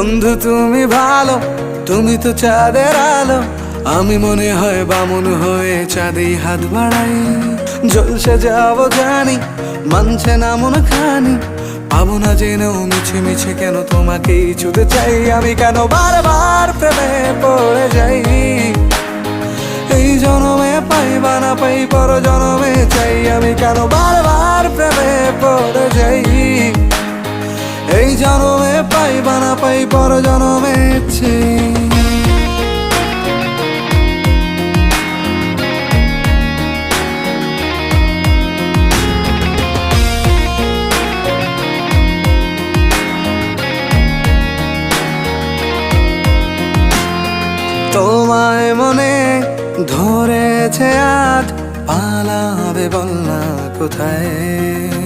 বন্ধু তুমি ভালো, তুমি তো চাঁদের আলো, আমি মনে হয় বামুন হয়ে চাঁদে হাত বাড়াই। জলসে যাবো জানি, মানছে না মন খানি, পাবো না জেনেও মিছে মিছে কেন তোমাকেই ছুতে চাই। আমি কেন বারবার প্রেমে পড়ে যাই, এই জনমে পাই বা না পাই পর জনমে চাই। আমি কেন বারবার প্রেমে পড়ে যাই, এই জনমে পাই বা না পাই পর জনমে চাই। তোমায় মনে ধরেছে আজ, পালাবে বল না কোথায়।